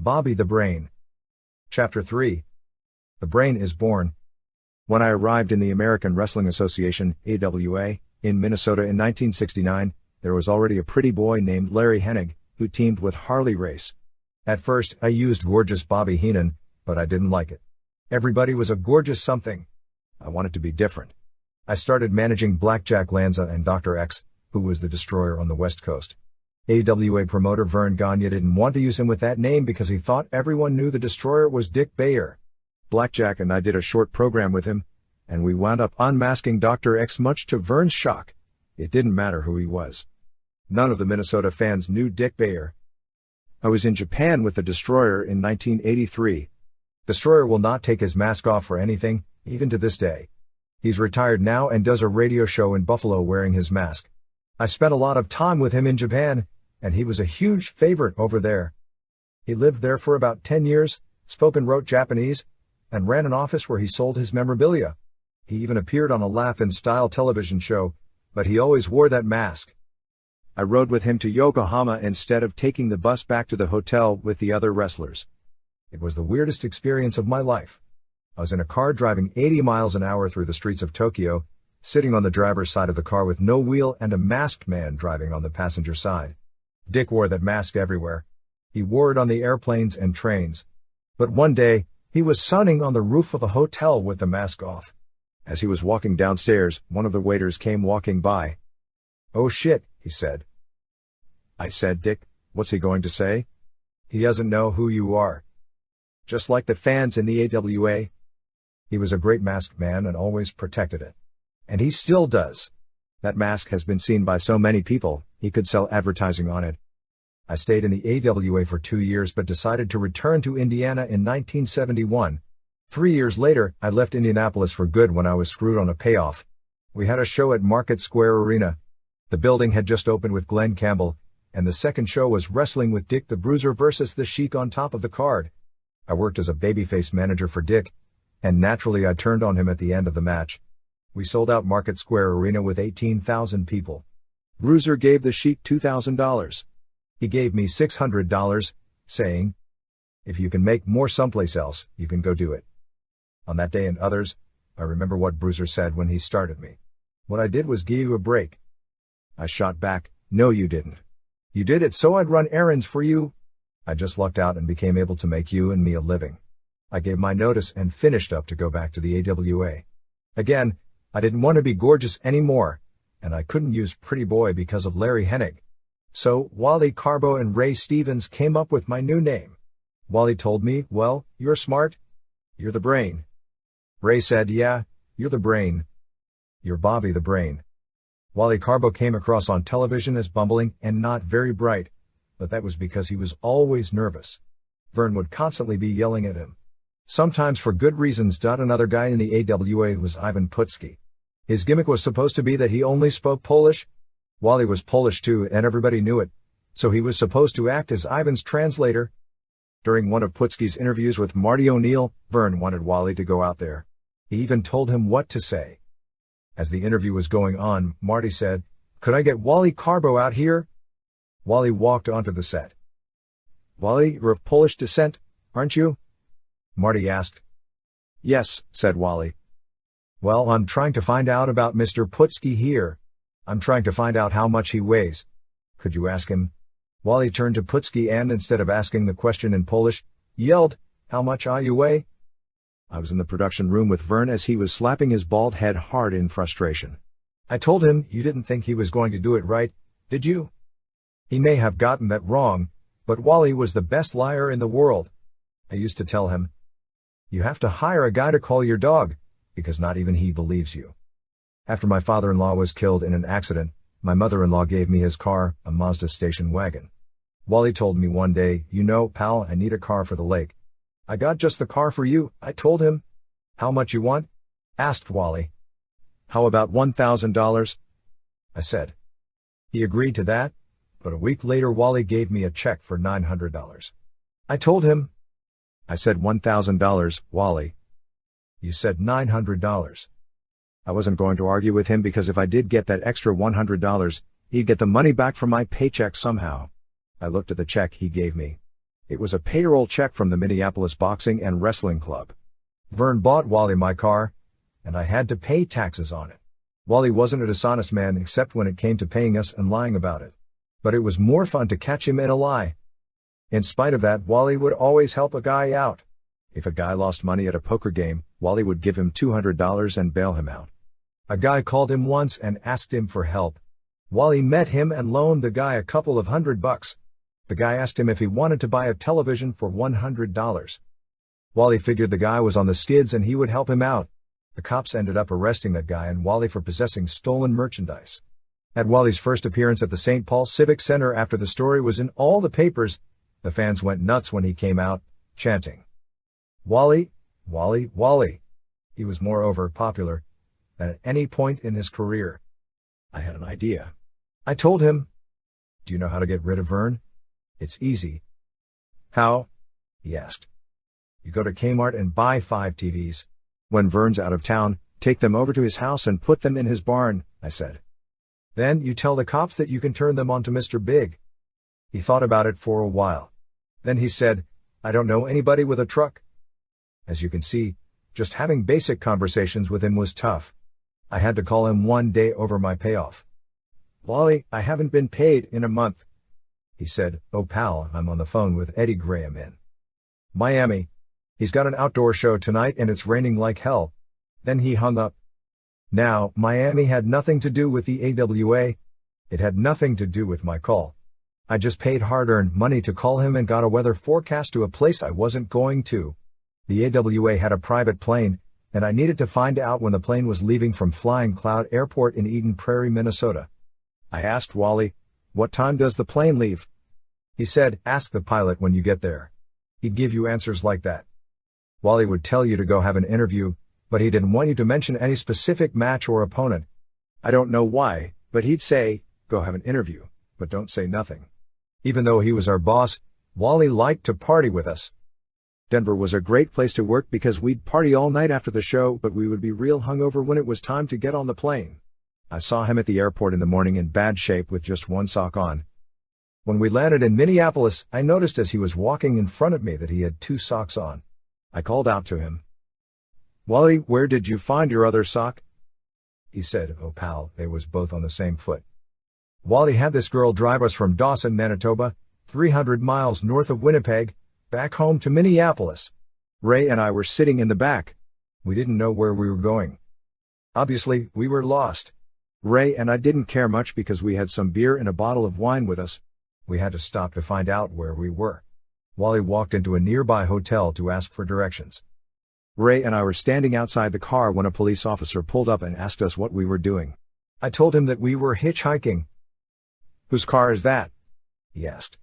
Bobby the Brain. Chapter 3. The Brain is Born. When I arrived in the American Wrestling Association, AWA, in Minnesota in 1969, there was already a pretty boy named Larry Hennig, who teamed with Harley Race. At first, I used gorgeous Bobby Heenan, but I didn't like it. Everybody was a gorgeous something. I wanted to be different. I started managing Blackjack Lanza and Dr. X, who was the Destroyer on the West Coast. AWA promoter Verne Gagne didn't want to use him with that name because he thought everyone knew the Destroyer was Dick Bayer. Blackjack and I did a short program with him, and we wound up unmasking Dr. X much to Verne's shock. It didn't matter who he was. None of the Minnesota fans knew Dick Bayer. I was in Japan with the Destroyer in 1983. Destroyer will not take his mask off for anything, even to this day. He's retired now and does a radio show in Buffalo wearing his mask. I spent a lot of time with him in Japan, and he was a huge favorite over there. He lived there for about 10 years, spoke and wrote Japanese, and ran an office where he sold his memorabilia. He even appeared on a Laugh-In-Style television show, but he always wore that mask. I rode with him to Yokohama instead of taking the bus back to the hotel with the other wrestlers. It was the weirdest experience of my life. I was in a car driving 80 miles an hour through the streets of Tokyo, sitting on the driver's side of the car with no wheel and a masked man driving on the passenger side. Dick wore that mask everywhere. He wore it on the airplanes and trains. But one day, he was sunning on the roof of a hotel with the mask off. As he was walking downstairs, one of the waiters came walking by. "Oh shit," he said. I said, "Dick, what's he going to say? He doesn't know who you are." Just like the fans in the AWA. He was a great masked man and always protected it. And he still does. That mask has been seen by so many people, he could sell advertising on it. I stayed in the AWA for 2 years but decided to return to Indiana in 1971. 3 years later, I left Indianapolis for good when I was screwed on a payoff. We had a show at Market Square Arena. The building had just opened with Glenn Campbell, and the second show was Wrestling with Dick the Bruiser versus the Sheik on top of the card. I worked as a babyface manager for Dick, and naturally I turned on him at the end of the match. We sold out Market Square Arena with 18,000 people. Bruiser gave the Sheik $2,000. He gave me $600, saying, "If you can make more someplace else, you can go do it." On that day and others, I remember what Bruiser said when he started me. "What I did was give you a break." I shot back, "No you didn't. You did it so I'd run errands for you. I just lucked out and became able to make you and me a living." I gave my notice and finished up to go back to the AWA. Again, I didn't want to be gorgeous anymore, and I couldn't use pretty boy because of Larry Hennig. So, Wally, Karbo and Ray Stevens came up with my new name. Wally told me, "Well, you're smart. You're the brain." Ray said, "Yeah, you're the brain. You're Bobby the Brain." Wally Karbo came across on television as bumbling and not very bright, but that was because he was always nervous. Verne would constantly be yelling at him. Sometimes for good reasons. Another guy in the AWA was Ivan Putski. His gimmick was supposed to be that he only spoke Polish. Wally was Polish too, and everybody knew it, so he was supposed to act as Ivan's translator. During one of Putski's interviews with Marty O'Neill, Verne wanted Wally to go out there. He even told him what to say. As the interview was going on, Marty said, "Could I get Wally Karbo out here?" Wally walked onto the set. "Wally, you're of Polish descent, aren't you?" Marty asked. "Yes," said Wally. "Well, I'm trying to find out about Mr. Putski here. I'm trying to find out how much he weighs. Could you ask him?" Wally turned to Putski and, instead of asking the question in Polish, yelled, "How much you weigh?" I was in the production room with Verne as he was slapping his bald head hard in frustration. I told him, "You didn't think he was going to do it right, did you?" He may have gotten that wrong, but Wally was the best liar in the world. I used to tell him, "You have to hire a guy to call your dog, because not even he believes you." After my father-in-law was killed in an accident, my mother-in-law gave me his car, a Mazda station wagon. Wally told me one day, "You know, pal, I need a car for the lake." "I got just the car for you," I told him. "How much you want?" asked Wally. "How about $1,000? I said. He agreed to that, but a week later Wally gave me a check for $900. I told him. I said $1,000, Wally. You said $900. I wasn't going to argue with him because if I did get that extra $100, he'd get the money back from my paycheck somehow. I looked at the check he gave me. It was a payroll check from the Minneapolis Boxing and Wrestling Club. Verne bought Wally my car, and I had to pay taxes on it. Wally wasn't a dishonest man except when it came to paying us and lying about it. But it was more fun to catch him in a lie. In spite of that, Wally would always help a guy out. If a guy lost money at a poker game, Wally would give him $200 and bail him out. A guy called him once and asked him for help. Wally met him and loaned the guy a couple of $100. The guy asked him if he wanted to buy a television for $100. Wally figured the guy was on the skids and he would help him out. The cops ended up arresting that guy and Wally for possessing stolen merchandise. At Wally's first appearance at the St. Paul Civic Center after the story was in all the papers, the fans went nuts when he came out, chanting, "Wally, Wally, Wally." He was moreover popular than at any point in his career. I had an idea. I told him, "Do you know how to get rid of Verne? It's easy." "How?" he asked. "You go to Kmart and buy 5 TVs. When Verne's out of town, take them over to his house and put them in his barn," I said. "Then you tell the cops that you can turn them on to Mr. Big." He thought about it for a while. Then he said, "I don't know anybody with a truck." As you can see, just having basic conversations with him was tough. I had to call him one day over my payoff. "Wally, I haven't been paid in a month." He said, "Oh pal, I'm on the phone with Eddie Graham in Miami. He's got an outdoor show tonight and it's raining like hell." Then he hung up. Now, Miami had nothing to do with the AWA. It had nothing to do with my call. I just paid hard-earned money to call him and got a weather forecast to a place I wasn't going to. The AWA had a private plane, and I needed to find out when the plane was leaving from Flying Cloud Airport in Eden Prairie, Minnesota. I asked Wally, "What time does the plane leave?" He said, "Ask the pilot when you get there. He'd give you answers like that." Wally would tell you to go have an interview, but he didn't want you to mention any specific match or opponent. I don't know why, but he'd say, "Go have an interview, but don't say nothing." Even though he was our boss, Wally liked to party with us. Denver was a great place to work because we'd party all night after the show, but we would be real hungover when it was time to get on the plane. I saw him at the airport in the morning in bad shape with just one sock on. When we landed in Minneapolis, I noticed as he was walking in front of me that he had 2 socks on. I called out to him, "Wally, where did you find your other sock?" He said, "Oh pal, they was both on the same foot." Wally had this girl drive us from Dawson, Manitoba, 300 miles north of Winnipeg, back home to Minneapolis. Ray and I were sitting in the back. We didn't know where we were going. Obviously, we were lost. Ray and I didn't care much because we had some beer and a bottle of wine with us. We had to stop to find out where we were. Wally walked into a nearby hotel to ask for directions. Ray and I were standing outside the car when a police officer pulled up and asked us what we were doing. I told him that we were hitchhiking. "Whose car is that?" he asked.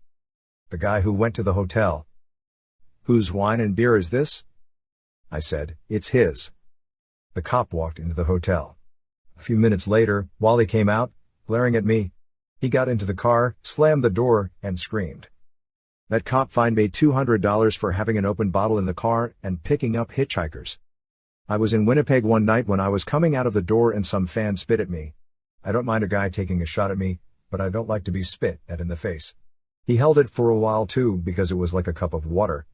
"The guy who went to the hotel." "Whose wine and beer is this?" I said, "It's his." The cop walked into the hotel. A few minutes later, Wally came out, glaring at me. He got into the car, slammed the door, and screamed. That cop fined me $200 for having an open bottle in the car and picking up hitchhikers. I was in Winnipeg one night when I was coming out of the door and some fan spit at me. I don't mind a guy taking a shot at me, but I don't like to be spit at in the face. He held it for a while too because it was like a cup of water.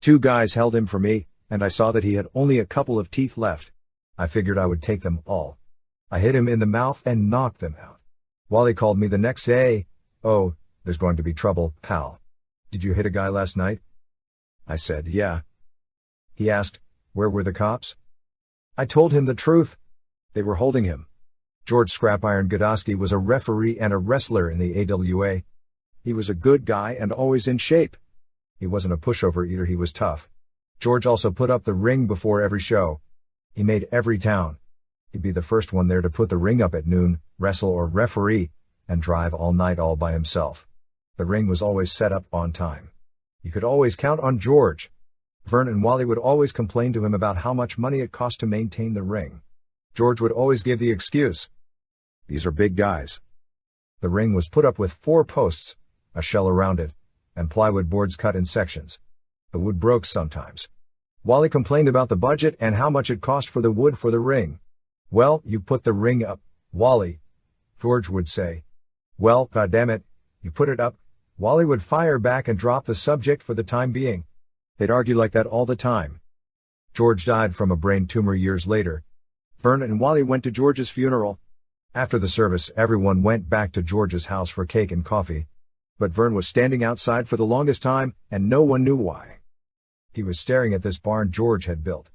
2 guys held him for me, and I saw that he had only a couple of teeth left. I figured I would take them all. I hit him in the mouth and knocked them out. Wally called me the next day. "Oh, there's going to be trouble, pal. Did you hit a guy last night?" I said, "Yeah." He asked, "Where were the cops?" I told him the truth. They were holding him. George Scrap Iron Gadoski was a referee and a wrestler in the AWA. He was a good guy and always in shape. He wasn't a pushover either, he was tough. George also put up the ring before every show. He made every town. He'd be the first one there to put the ring up at noon, wrestle or referee, and drive all night all by himself. The ring was always set up on time. You could always count on George. Verne and Wally would always complain to him about how much money it cost to maintain the ring. George would always give the excuse, "These are big guys." The ring was put up with 4 posts, a shell around it, and plywood boards cut in sections. The wood broke sometimes. Wally complained about the budget and how much it cost for the wood for the ring. "Well, you put the ring up, Wally," George would say. "Well, goddammit, you put it up, Wally would fire back and drop the subject for the time being. They'd argue like that all the time. George died from a brain tumor years later. Verne and Wally went to George's funeral. After the service, everyone went back to George's house for cake and coffee. But Verne was standing outside for the longest time, and no one knew why. He was staring at this barn George had built.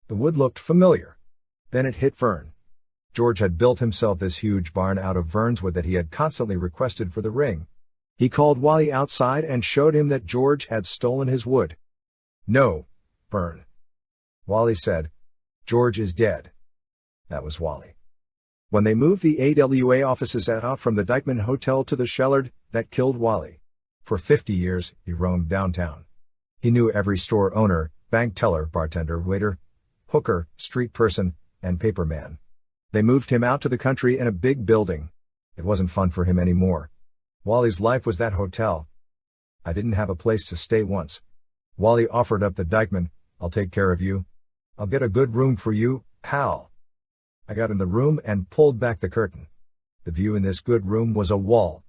The wood looked familiar. Then it hit Verne. George had built himself this huge barn out of Verne's wood that he had constantly requested for the ring. He called Wally outside and showed him that George had stolen his wood. "No, Verne," Wally said. "George is dead." That was Wally. When they moved the AWA offices out from the Dyckman Hotel to the Shellard, that killed Wally. For 50 years, he roamed downtown. He knew every store owner, bank teller, bartender, waiter, hooker, street person, and paperman. They moved him out to the country in a big building. It wasn't fun for him anymore. Wally's life was that hotel. "I didn't have a place to stay once." Wally offered up the Dyckman. "I'll take care of you. I'll get a good room for you, pal." I got in the room and pulled back the curtain. The view in this good room was a wall.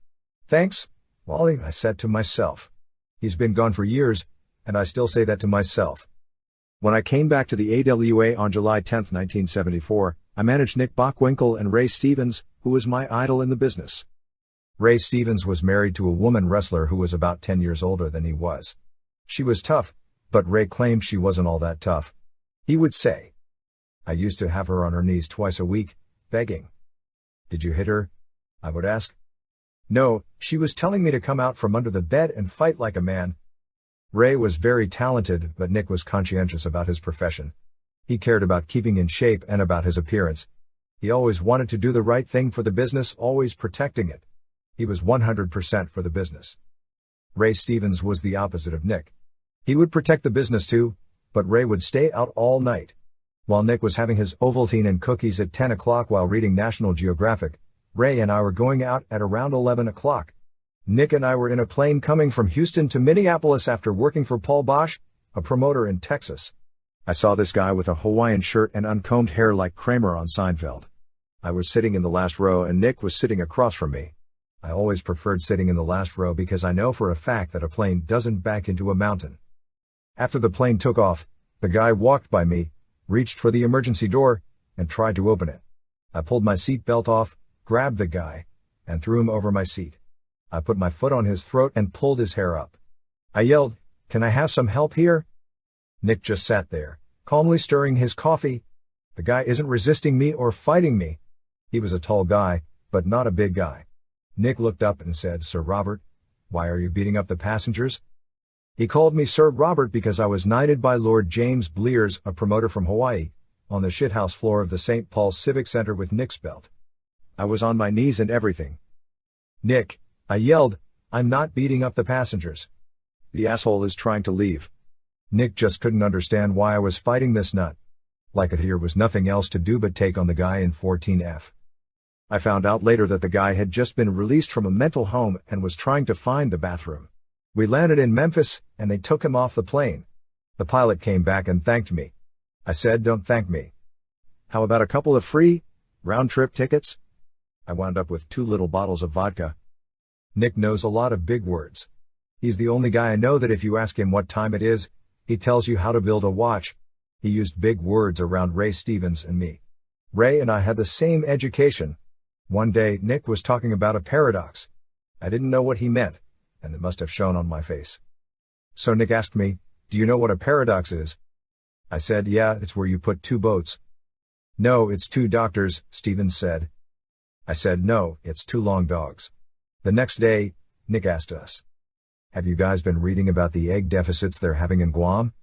"Thanks, Wally," I said to myself. He's been gone for years, and I still say that to myself. When I came back to the AWA on July 10, 1974, I managed Nick Bockwinkel and Ray Stevens, who was my idol in the business. Ray Stevens was married to a woman wrestler who was about 10 years older than he was. She was tough, but Ray claimed she wasn't all that tough. He would say, "I used to have her on her knees twice a week, begging." "Did you hit her?" I would ask. "No, she was telling me to come out from under the bed and fight like a man." Ray was very talented, but Nick was conscientious about his profession. He cared about keeping in shape and about his appearance. He always wanted to do the right thing for the business, always protecting it. He was 100% for the business. Ray Stevens was the opposite of Nick. He would protect the business too, but Ray would stay out all night. While Nick was having his Ovaltine and cookies at 10 o'clock while reading National Geographic, Ray and I were going out at around 11 o'clock. Nick and I were in a plane coming from Houston to Minneapolis after working for Paul Bosch, a promoter in Texas. I saw this guy with a Hawaiian shirt and uncombed hair like Kramer on Seinfeld. I was sitting in the last row and Nick was sitting across from me. I always preferred sitting in the last row because I know for a fact that a plane doesn't back into a mountain. After the plane took off, the guy walked by me, reached for the emergency door, and tried to open it. I pulled my seat belt off, grabbed the guy, and threw him over my seat. I put my foot on his throat and pulled his hair up. I yelled, "Can I have some help here?" Nick just sat there, calmly stirring his coffee. The guy isn't resisting me or fighting me. He was a tall guy, but not a big guy. Nick looked up and said, "Sir Robert, why are you beating up the passengers?" He called me Sir Robert because I was knighted by Lord James Blears, a promoter from Hawaii, on the shithouse floor of the St. Paul's Civic Center with Nick's belt. I was on my knees and everything. "Nick," I yelled, "I'm not beating up the passengers. The asshole is trying to leave." Nick just couldn't understand why I was fighting this nut. Like there was nothing else to do but take on the guy in 14F. I found out later that the guy had just been released from a mental home and was trying to find the bathroom. We landed in Memphis, and they took him off the plane. The pilot came back and thanked me. I said, "Don't thank me. How about a couple of free, round-trip tickets?" I wound up with 2 little bottles of vodka. Nick knows a lot of big words. He's the only guy I know that if you ask him what time it is, he tells you how to build a watch. He used big words around Ray Stevens and me. Ray and I had the same education. One day, Nick was talking about a paradox. I didn't know what he meant, and it must have shown on my face. So Nick asked me, "Do you know what a paradox is?" I said, "Yeah, it's where you put 2 boats." "No, it's 2 doctors," Stevens said. I said, "No, it's 2 long dogs." The next day, Nick asked us, "Have you guys been reading about the egg deficits they're having in Guam?"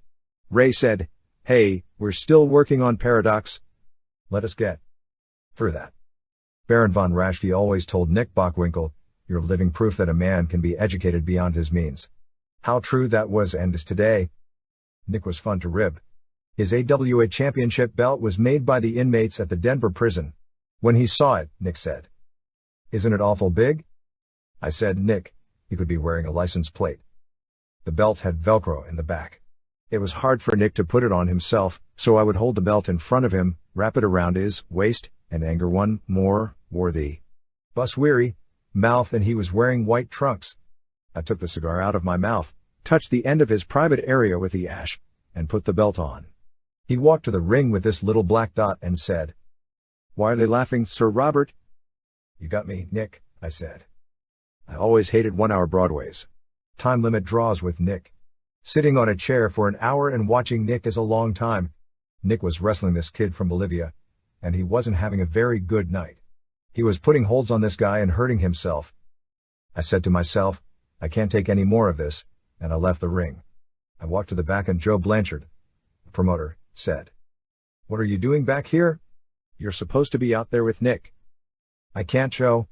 Ray said, "Hey, we're still working on paradox. Let us get through that." Baron von Raschke always told Nick Bockwinkel, "You're living proof that a man can be educated beyond his means." How true that was and is today. Nick was fun to rib. His AWA championship belt was made by the inmates at the Denver prison. When he saw it, Nick said, "Isn't it awful big?" I said, "Nick, he could be wearing a license plate." The belt had Velcro in the back. It was hard for Nick to put it on himself, so I would hold the belt in front of him, wrap it around his waist, and anger one more, wore the bus weary mouth, and he was wearing white trunks. I took the cigar out of my mouth, touched the end of his private area with the ash, and put the belt on. He walked to the ring with this little black dot and said, "Why are they laughing, Sir Robert?" "You got me, Nick," I said. I always hated 1-hour Broadways. Time limit draws with Nick. Sitting on a chair for an hour and watching Nick is a long time. Nick was wrestling this kid from Bolivia, and he wasn't having a very good night. He was putting holds on this guy and hurting himself. I said to myself, I can't take any more of this, and I left the ring. I walked to the back and Joe Blanchard, the promoter, said, "What are you doing back here? You're supposed to be out there with Nick." "I can't, Joe.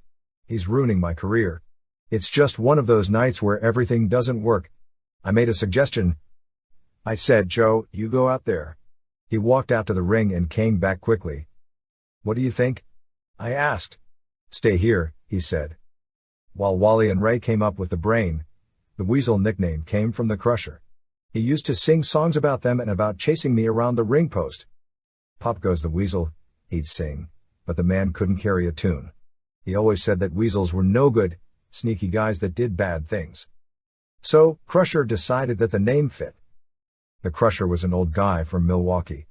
He's ruining my career. It's just one of those nights where everything doesn't work." I made a suggestion. I said, "Joe, you go out there." He walked out to the ring and came back quickly. "What do you think?" I asked. "Stay here," he said. While Wally and Ray came up with the Brain, the Weasel nickname came from the Crusher. He used to sing songs about them and about chasing me around the ring post. "Pop goes the Weasel," he'd sing, but the man couldn't carry a tune. He always said that weasels were no good, sneaky guys that did bad things. So, Crusher decided that the name fit. The Crusher was an old guy from Milwaukee.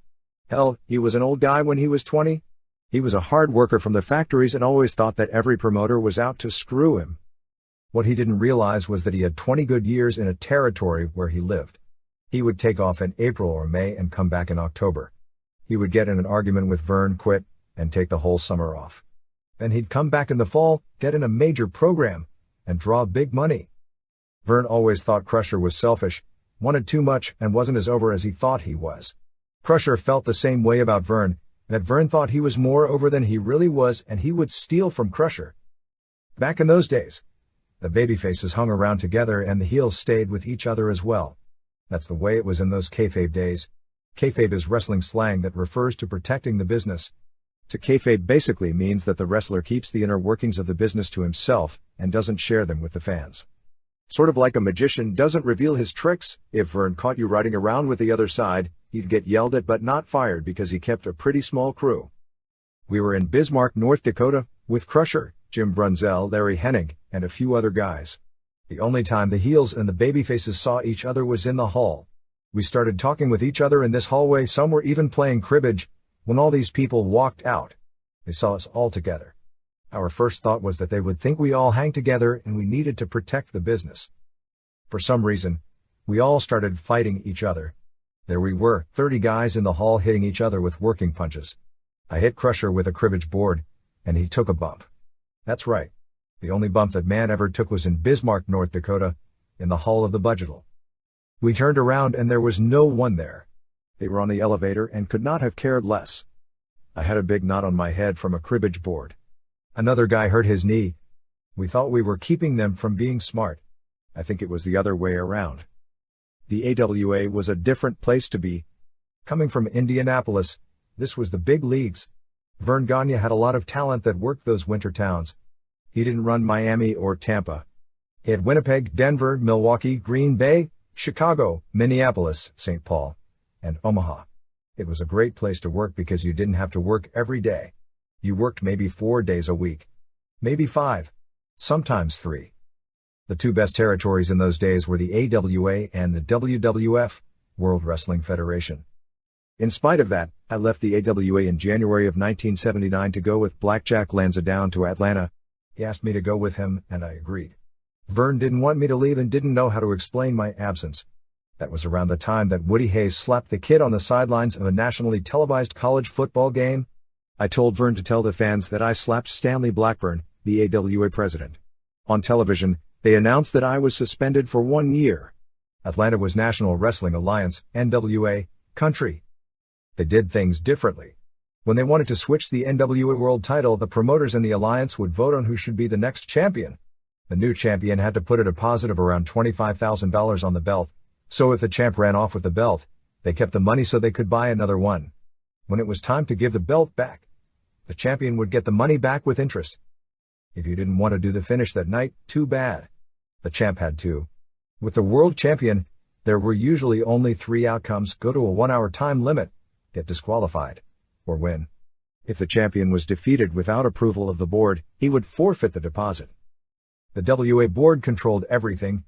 Hell, he was an old guy when he was 20. He was a hard worker from the factories and always thought that every promoter was out to screw him. What he didn't realize was that he had 20 good years in a territory where he lived. He would take off in April or May and come back in October. He would get in an argument with Verne, quit, and take the whole summer off. Then he'd come back in the fall, get in a major program, and draw big money. Verne always thought Crusher was selfish, wanted too much, and wasn't as over as he thought he was. Crusher felt the same way about Verne, that Verne thought he was more over than he really was, and he would steal from Crusher. Back in those days, the babyfaces hung around together and the heels stayed with each other as well. That's the way it was in those kayfabe days. Kayfabe is wrestling slang that refers to protecting the business. To kayfabe basically means that the wrestler keeps the inner workings of the business to himself and doesn't share them with the fans. Sort of like a magician doesn't reveal his tricks. If Verne caught you riding around with the other side, he'd get yelled at but not fired because he kept a pretty small crew. We were in Bismarck, North Dakota, with Crusher, Jim Brunzell, Larry Hennig, and a few other guys. The only time the heels and the babyfaces saw each other was in the hall. We started talking with each other in this hallway, some were even playing cribbage. When all these people walked out, they saw us all together. Our first thought was that they would think we all hang together and we needed to protect the business. For some reason, we all started fighting each other. There we were, 30 guys in the hall hitting each other with working punches. I hit Crusher with a cribbage board, and he took a bump. That's right. The only bump that man ever took was in Bismarck, North Dakota, in the hall of the Budgetal. We turned around and there was no one there. They were on the elevator and could not have cared less. I had a big knot on my head from a cribbage board. Another guy hurt his knee. We thought we were keeping them from being smart. I think it was the other way around. The AWA was a different place to be. Coming from Indianapolis, this was the big leagues. Verne Gagne had a lot of talent that worked those winter towns. He didn't run Miami or Tampa. He had Winnipeg, Denver, Milwaukee, Green Bay, Chicago, Minneapolis, St. Paul, and Omaha. It was a great place to work because you didn't have to work every day. You worked maybe 4 days a week. Maybe 5. Sometimes 3. The two best territories in those days were the AWA and the WWF, World Wrestling Federation. In spite of that, I left the AWA in January of 1979 to go with Blackjack Lansdowne to Atlanta. He asked me to go with him, and I agreed. Verne didn't want me to leave and didn't know how to explain my absence. That was around the time that Woody Hayes slapped the kid on the sidelines of a nationally televised college football game. I told Verne to tell the fans that I slapped Stanley Blackburn, the AWA president. On television, they announced that I was suspended for 1 year. Atlanta was National Wrestling Alliance, NWA, country. They did things differently. When they wanted to switch the NWA world title, the promoters in the alliance would vote on who should be the next champion. The new champion had to put a deposit of around $25,000 on the belt, so if the champ ran off with the belt, they kept the money so they could buy another one. When it was time to give the belt back, the champion would get the money back with interest. If you didn't want to do the finish that night, too bad. The champ had to. With the world champion, there were usually only 3 outcomes: go to a 1-hour time limit, get disqualified, or win. If the champion was defeated without approval of the board, he would forfeit the deposit. The WA board controlled everything,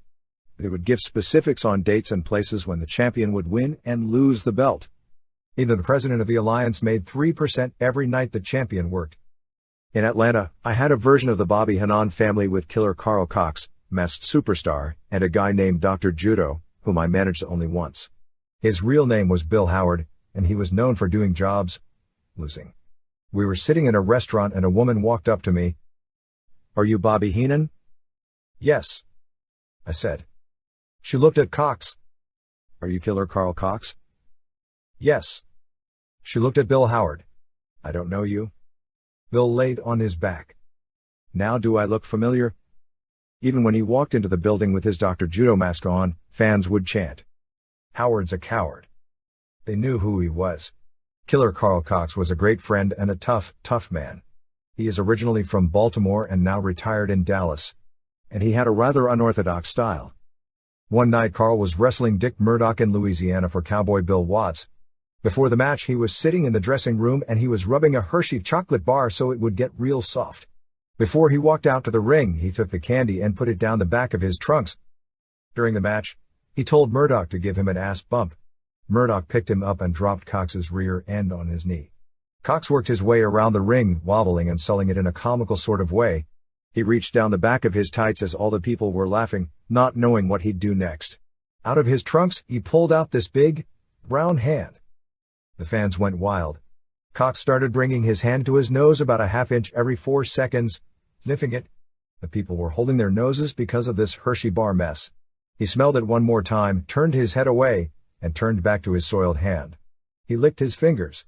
but it would give specifics on dates and places when the champion would win and lose the belt. Even the president of the alliance made 3% every night the champion worked. In Atlanta, I had a version of the Bobby Heenan family with killer Carl Cox, masked superstar, and a guy named Dr. Judo, whom I managed only once. His real name was Bill Howard, and he was known for doing jobs, losing. We were sitting in a restaurant and a woman walked up to me. "Are you Bobby Heenan?" "Yes," I said. She looked at Cox. "Are you killer Carl Cox?" "Yes." She looked at Bill Howard. "I don't know you." Bill laid on his back. "Now do I look familiar?" Even when he walked into the building with his Dr. Judo mask on, fans would chant, "Howard's a coward." They knew who he was. Killer Carl Cox was a great friend and a tough man. He is originally from Baltimore and now retired in Dallas. And he had a rather unorthodox style. One night Carl was wrestling Dick Murdoch in Louisiana for Cowboy Bill Watts. Before the match he was sitting in the dressing room and he was rubbing a Hershey chocolate bar so it would get real soft. Before he walked out to the ring he took the candy and put it down the back of his trunks. During the match, he told Murdoch to give him an ass bump. Murdoch picked him up and dropped Cox's rear end on his knee. Cox worked his way around the ring, wobbling and selling it in a comical sort of way. He reached down the back of his tights as all the people were laughing, not knowing what he'd do next. Out of his trunks, he pulled out this big, brown hand. The fans went wild. Cox started bringing his hand to his nose about a half-inch every 4 seconds, sniffing it. The people were holding their noses because of this Hershey bar mess. He smelled it one more time, turned his head away, and turned back to his soiled hand. He licked his fingers.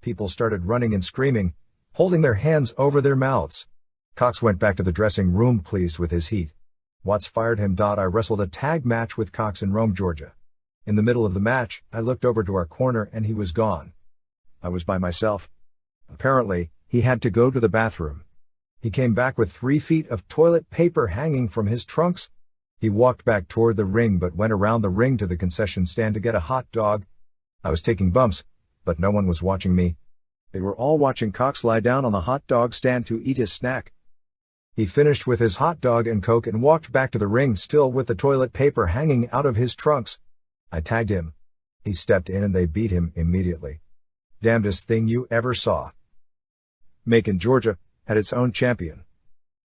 People started running and screaming, holding their hands over their mouths. Cox went back to the dressing room pleased with his heat. Watts fired him. I wrestled a tag match with Cox in Rome, Georgia. In the middle of the match, I looked over to our corner and he was gone. I was by myself. Apparently, he had to go to the bathroom. He came back with 3 feet of toilet paper hanging from his trunks. He walked back toward the ring but went around the ring to the concession stand to get a hot dog. I was taking bumps, but no one was watching me. They were all watching Cox lie down on the hot dog stand to eat his snack. He finished with his hot dog and Coke and walked back to the ring still with the toilet paper hanging out of his trunks. I tagged him. He stepped in and they beat him immediately. Damnedest thing you ever saw. Macon, Georgia, had its own champion.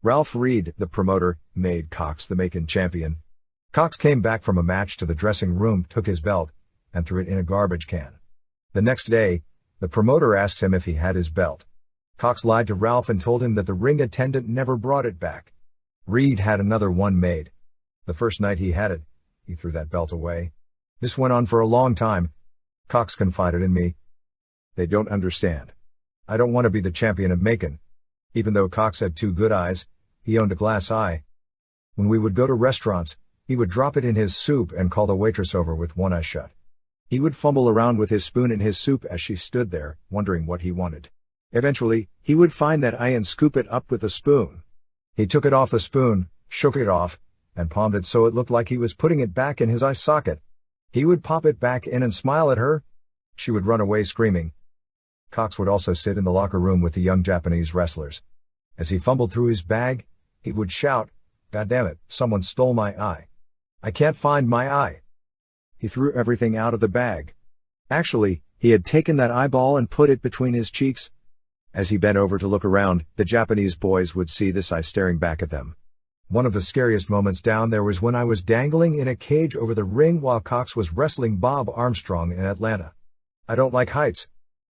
Ralph Reed, the promoter, made Cox the Macon champion. Cox came back from a match to the dressing room, took his belt, and threw it in a garbage can. The next day, the promoter asked him if he had his belt. Cox lied to Ralph and told him that the ring attendant never brought it back. Reed had another one made. The first night he had it, he threw that belt away. This went on for a long time. Cox confided in me. They don't understand. I don't want to be the champion of Macon. Even though Cox had 2 good eyes, he owned a glass eye. When we would go to restaurants, he would drop it in his soup and call the waitress over with one eye shut. He would fumble around with his spoon in his soup as she stood there, wondering what he wanted. Eventually, he would find that eye and scoop it up with a spoon. He took it off the spoon, shook it off, and palmed it so it looked like he was putting it back in his eye socket. He would pop it back in and smile at her. She would run away screaming. Cox would also sit in the locker room with the young Japanese wrestlers. As he fumbled through his bag, he would shout, "God damn it, someone stole my eye. I can't find my eye." He threw everything out of the bag. Actually, he had taken that eyeball and put it between his cheeks. As he bent over to look around, the Japanese boys would see this eye staring back at them. One of the scariest moments down there was when I was dangling in a cage over the ring while Cox was wrestling Bob Armstrong in Atlanta. I don't like heights.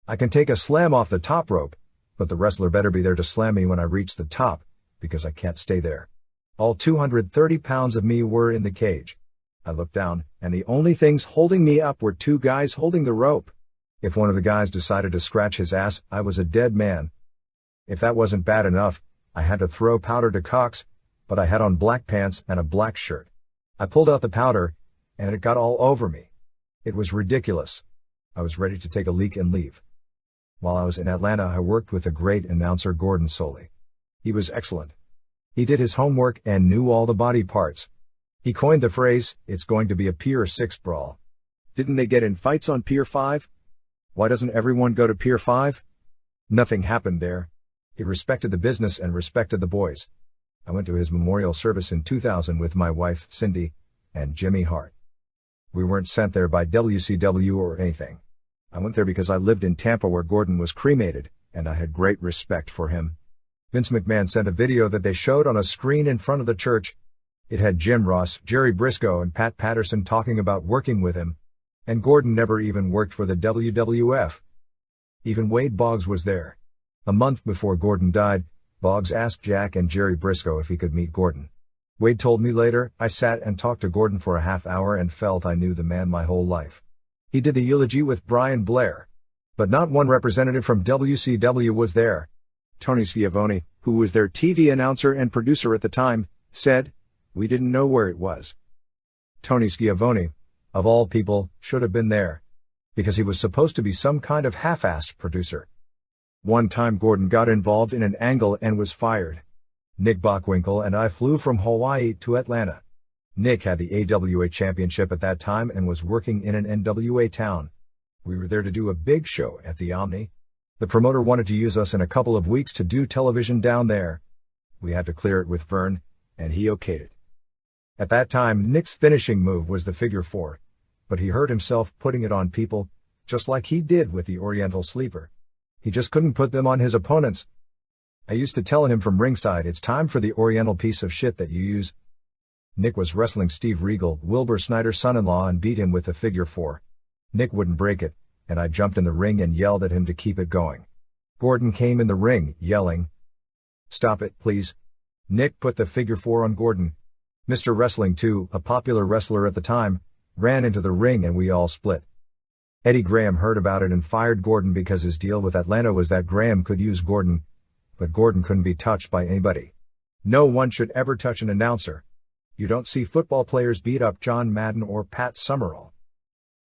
I can take a slam off the top rope, but the wrestler better be there to slam me when I reach the top, because I can't stay there. All 230 pounds of me were in the cage. I looked down, and the only things holding me up were 2 guys holding the rope. If one of the guys decided to scratch his ass, I was a dead man. If that wasn't bad enough, I had to throw powder to Cox, but I had on black pants and a black shirt. I pulled out the powder, and it got all over me. It was ridiculous. I was ready to take a leak and leave. While I was in Atlanta, I worked with the great announcer Gordon Soley. He was excellent. He did his homework and knew all the body parts. He coined the phrase, "It's going to be a Pier 6 brawl." Didn't they get in fights on Pier 5? Why doesn't everyone go to Pier 5? Nothing happened there. He respected the business and respected the boys. I went to his memorial service in 2000 with my wife, Cindy, and Jimmy Hart. We weren't sent there by WCW or anything. I went there because I lived in Tampa where Gordon was cremated, and I had great respect for him. Vince McMahon sent a video that they showed on a screen in front of the church. It had Jim Ross, Jerry Briscoe and Pat Patterson talking about working with him. And Gordon never even worked for the WWF. Even Wade Boggs was there. A month before Gordon died, Boggs asked Jack and Jerry Briscoe if he could meet Gordon. Wade told me later, I sat and talked to Gordon for a half hour and felt I knew the man my whole life. He did the eulogy with Brian Blair. But not one representative from WCW was there. Tony Schiavone, who was their TV announcer and producer at the time, said, "We didn't know where it was." Tony Schiavone, of all people, should have been there. Because he was supposed to be some kind of half-assed producer. One time Gordon got involved in an angle and was fired. Nick Bockwinkel and I flew from Hawaii to Atlanta. Nick had the AWA championship at that time and was working in an NWA town. We were there to do a big show at the Omni. The promoter wanted to use us in a couple of weeks to do television down there. We had to clear it with Verne, and he okayed it. At that time, Nick's finishing move was the figure four, but he hurt himself putting it on people, just like he did with the Oriental Sleeper. He just couldn't put them on his opponents. I used to tell him from ringside, it's time for the Oriental piece of shit that you use. Nick was wrestling Steve Regal, Wilbur Snyder's son-in-law, and beat him with the figure four. Nick wouldn't break it, and I jumped in the ring and yelled at him to keep it going. Gordon came in the ring, yelling, "Stop it, please." Nick put the figure four on Gordon. Mr. Wrestling 2, a popular wrestler at the time, ran into the ring and we all split. Eddie Graham heard about it and fired Gordon because his deal with Atlanta was that Graham could use Gordon, but Gordon couldn't be touched by anybody. No one should ever touch an announcer. You don't see football players beat up John Madden or Pat Summerall.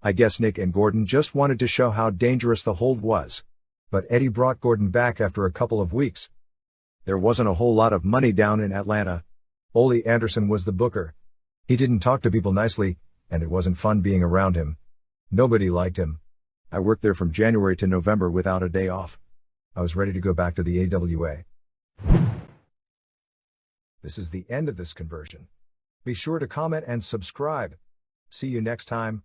I guess Nick and Gordon just wanted to show how dangerous the hold was. But Eddie brought Gordon back after a couple of weeks. There wasn't a whole lot of money down in Atlanta. Ole Anderson was the booker. He didn't talk to people nicely, and it wasn't fun being around him. Nobody liked him. I worked there from January to November without a day off. I was ready to go back to the AWA. This is the end of this conversion. Be sure to comment and subscribe. See you next time.